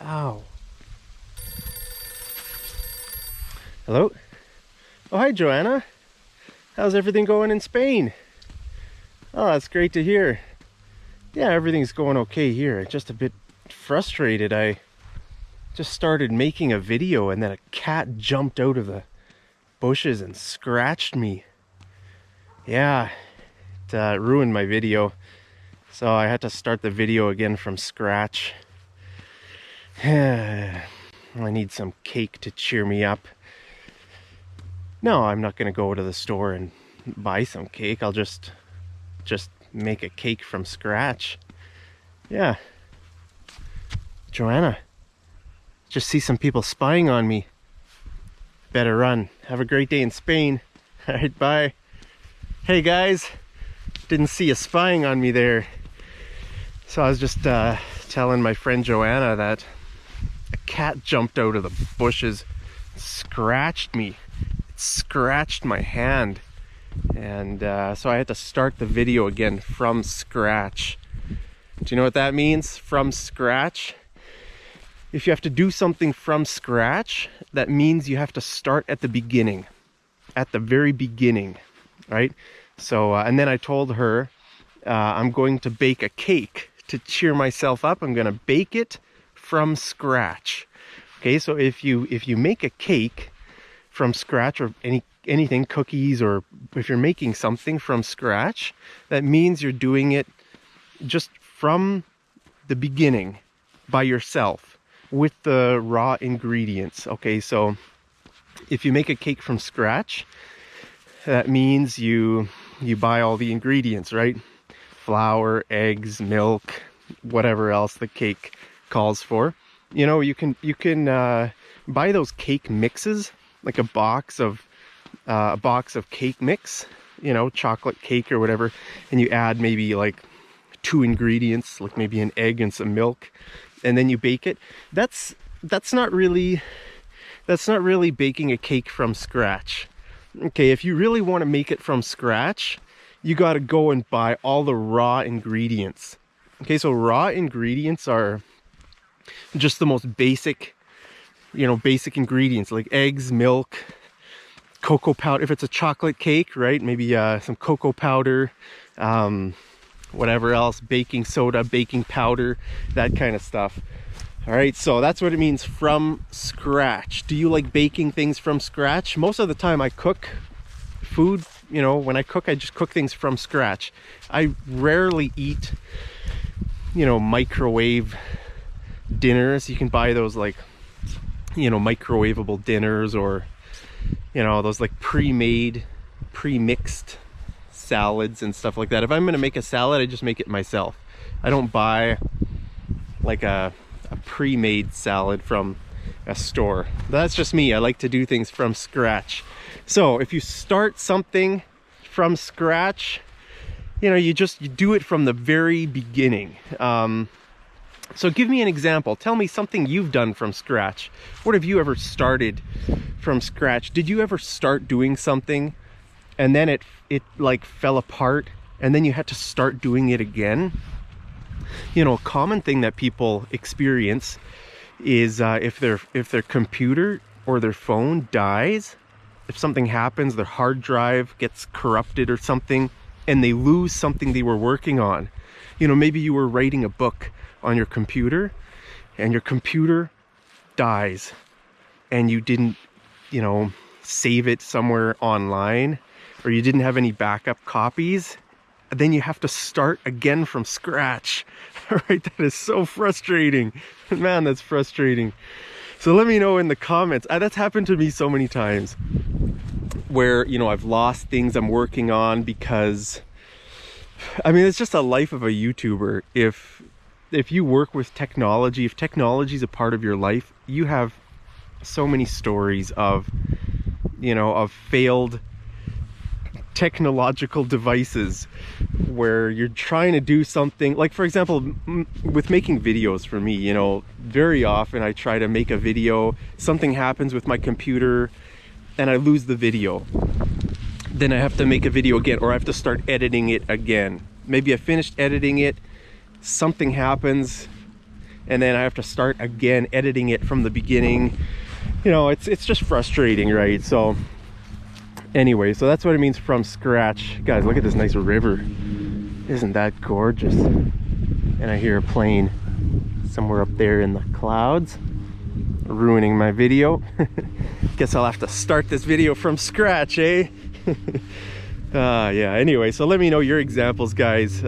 Ow. Hello? Oh, hi, Joanna. How's everything going in Spain? Oh, that's great to hear. Yeah, everything's going okay here. Just a bit frustrated. I just started making a video and then a cat jumped out of the bushes and scratched me. Yeah, it ruined my video. So I had to start the video again from scratch. I need some cake to cheer me up. No, I'm not going to go to the store and buy some cake. I'll just make a cake from scratch. Yeah. Joanna, just see some people spying on me. Better run. Have a great day in Spain. All right, bye. Hey guys, didn't see you spying on me there. So I was just telling my friend Joanna that a cat jumped out of the bushes, scratched me. It scratched my hand. And so I had to start the video again from scratch. Do you know what that means? From scratch? If you have to do something from scratch, that means you have to start at the beginning. At the very beginning, right? So, and then I told her I'm going to bake a cake to cheer myself up. I'm going to bake it from scratch. Okay, so if you make a cake from scratch, or anything, cookies, or if you're making something from scratch, that means you're doing it just from the beginning by yourself with the raw ingredients. Okay, so if you make a cake from scratch, that means you buy all the ingredients, right? Flour, eggs, milk, whatever else the cake calls for. You know, you can buy those cake mixes, like a box of cake mix, you know, chocolate cake or whatever, and you add maybe like 2 ingredients, like maybe an egg and some milk, and then you bake it. That's not really baking a cake from scratch. Okay, if you really want to make it from scratch, you got to go and buy all the raw ingredients. Okay, so raw ingredients are just the most basic, you know, basic ingredients like eggs, milk, cocoa powder. If it's a chocolate cake, right, maybe some cocoa powder, whatever else, baking soda, baking powder, that kind of stuff. All right, so that's what it means, from scratch. Do you like baking things from scratch? Most of the time I cook food, you know, when I cook, I just cook things from scratch. I rarely eat, you know, microwave dinners. You can buy those, like, you know, microwavable dinners, or, you know, those like pre-made, pre-mixed salads and stuff like that. If I'm gonna make a salad, I just make it myself. I don't buy like a pre-made salad from a store. That's just me. I like to do things from scratch. So if you start something from scratch, you know, you do it from the very beginning. So give me an example. Tell me something you've done from scratch. What have you ever started from scratch? Did you ever start doing something and then it like fell apart and then you had to start doing it again? You know, a common thing that people experience is if their computer or their phone dies, if something happens, their hard drive gets corrupted or something, and they lose something they were working on. You know, maybe you were writing a book on your computer and your computer dies and you didn't, you know, save it somewhere online, or you didn't have any backup copies. Then you have to start again from scratch. Right? That is so frustrating. Man, that's frustrating. So let me know in the comments. That's happened to me so many times where, you know, I've lost things I'm working on because, I mean, it's just a life of a YouTuber. If you work with technology, if technology is a part of your life, you have so many stories of, you know, of failed technological devices where you're trying to do something. Like, for example, with making videos for me, you know, very often I try to make a video, something happens with my computer and I lose the video. Then I have to make a video again, or I have to start editing it again. Maybe I finished editing it, something happens, and then I have to start again editing it from the beginning. You know, it's just frustrating, right? So anyway, so that's what it means from scratch. Guys, look at this nice river. Isn't that gorgeous? And I hear a plane somewhere up there in the clouds, ruining my video. Guess I'll have to start this video from scratch, eh? Yeah, anyway, so let me know your examples, guys.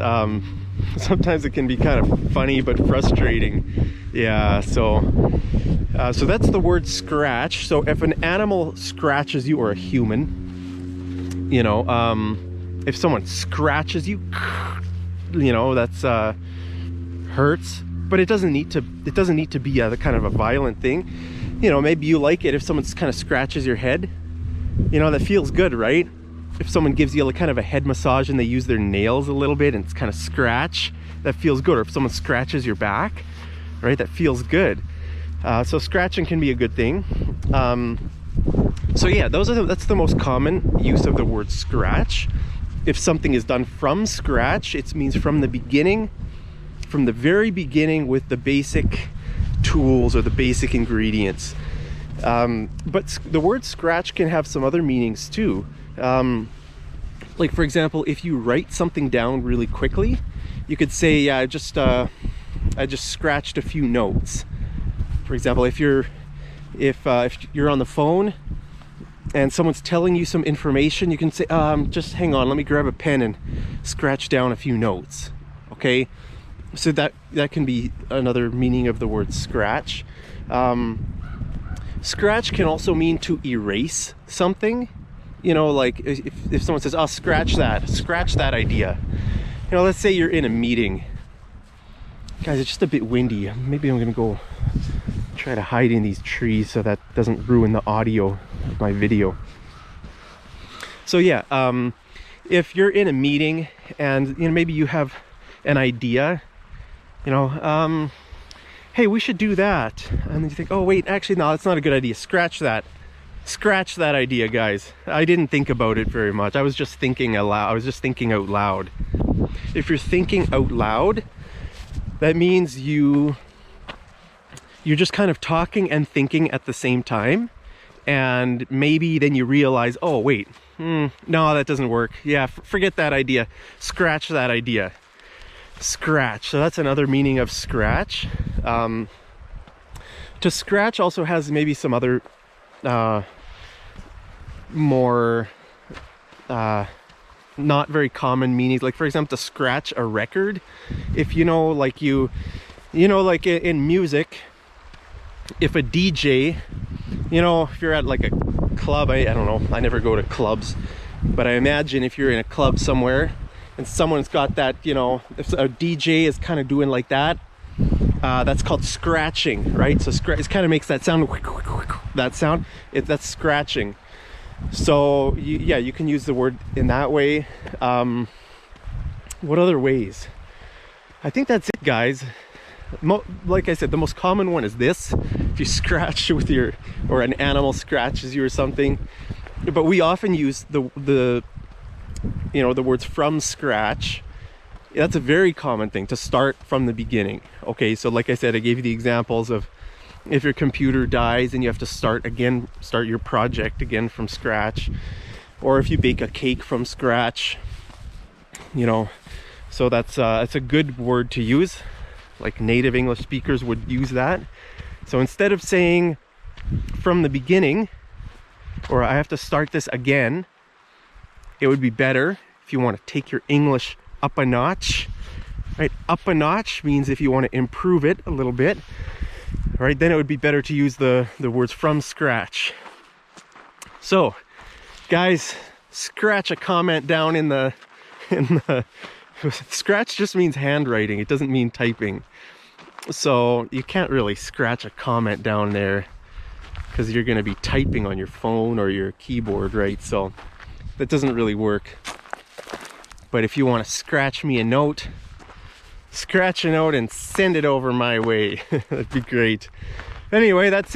Sometimes it can be kind of funny but frustrating. Yeah, so that's the word scratch. So if an animal scratches you, or a human, you know, if someone scratches you, you know, that's hurts, but it doesn't need to be a kind of a violent thing. You know, maybe you like it if someone kind of scratches your head. You know, that feels good, right? If someone gives you kind of a head massage and they use their nails a little bit and it's kind of scratch, that feels good. Or if someone scratches your back, right, that feels good. So scratching can be a good thing. So yeah, that's the most common use of the word scratch. If something is done from scratch, it means from the beginning, from the very beginning, with the basic tools or the basic ingredients. But the word scratch can have some other meanings too. Like for example, if you write something down really quickly, you could say, yeah, I just scratched a few notes. For example, if you're on the phone and someone's telling you some information, you can say, just hang on, let me grab a pen and scratch down a few notes. Okay, so that can be another meaning of the word scratch. Scratch can also mean to erase something. You know, like if someone says, oh, scratch that idea. You know, let's say you're in a meeting. Guys, it's just a bit windy. Maybe I'm gonna go try to hide in these trees so that doesn't ruin the audio of my video. So yeah, if you're in a meeting and, you know, maybe you have an idea, you know, hey, we should do that. And then you think, oh wait, actually no, that's not a good idea. Scratch that idea, guys. I didn't think about it very much. I was just thinking aloud. I was just thinking out loud. If you're thinking out loud, that means you're just kind of talking and thinking at the same time. And maybe then you realize, oh wait, no, that doesn't work. Yeah, forget that idea. Scratch that idea. Scratch. So that's another meaning of scratch. To scratch also has maybe some other more not very common meanings. Like for example, to scratch a record, if you know, like like in music, if a DJ, you know, if you're at like a club, I don't know, I never go to clubs, but I imagine if you're in a club somewhere and someone's got that, you know, if a DJ is kind of doing like that, that's called scratching, right? So it kind of makes that sound, that's scratching. So yeah, you can use the word in that way. What other ways? I think that's it, guys. Like I said, the most common one is this. If you scratch with or an animal scratches you or something. But we often use the you know, the words from scratch. That's a very common thing, to start from the beginning. Okay, so like I said, I gave you the examples of if your computer dies and you have to start your project again from scratch, or if you bake a cake from scratch, you know. So that's a good word to use. Like native English speakers would use that. So instead of saying from the beginning, or I have to start this again, it would be better if you want to take your English up a notch, right? Up a notch means if you want to improve it a little bit, right? Then it would be better to use the words from scratch. So guys, scratch a comment down in the scratch just means handwriting. It doesn't mean typing. So you can't really scratch a comment down there because you're going to be typing on your phone or your keyboard, right? So that doesn't really work. But if you want to scratch me a note, scratch a note and send it over my way. That'd be great. Anyway, that's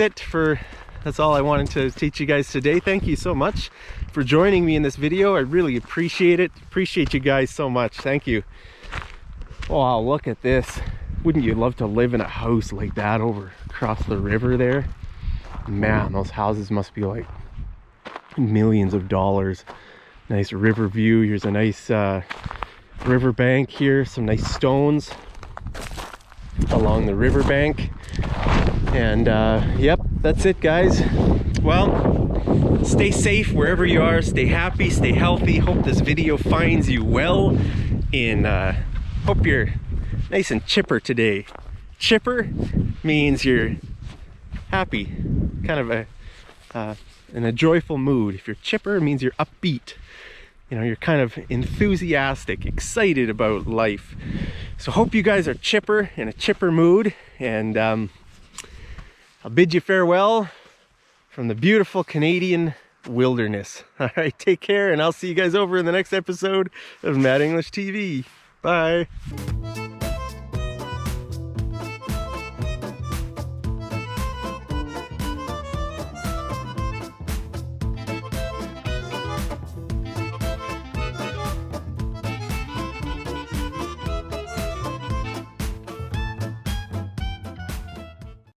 all I wanted to teach you guys today. Thank you so much for joining me in this video. I really appreciate it. Appreciate you guys so much. Thank you. Wow, look at this. Wouldn't you love to live in a house like that over across the river there? Man, those houses must be like millions of dollars. Nice river view. Here's a nice river bank here, some nice stones along the river bank. And yep, that's it, guys. Well, stay safe wherever you are, stay happy, stay healthy. Hope this video finds you well, and hope you're nice and chipper today. Chipper means you're happy, kind of in a joyful mood. If you're chipper, it means you're upbeat. You know, you're kind of enthusiastic, excited about life. So hope you guys are chipper, in a chipper mood, and I'll bid you farewell from the beautiful Canadian wilderness. All right, take care, and I'll see you guys over in the next episode of Mad English TV. Bye.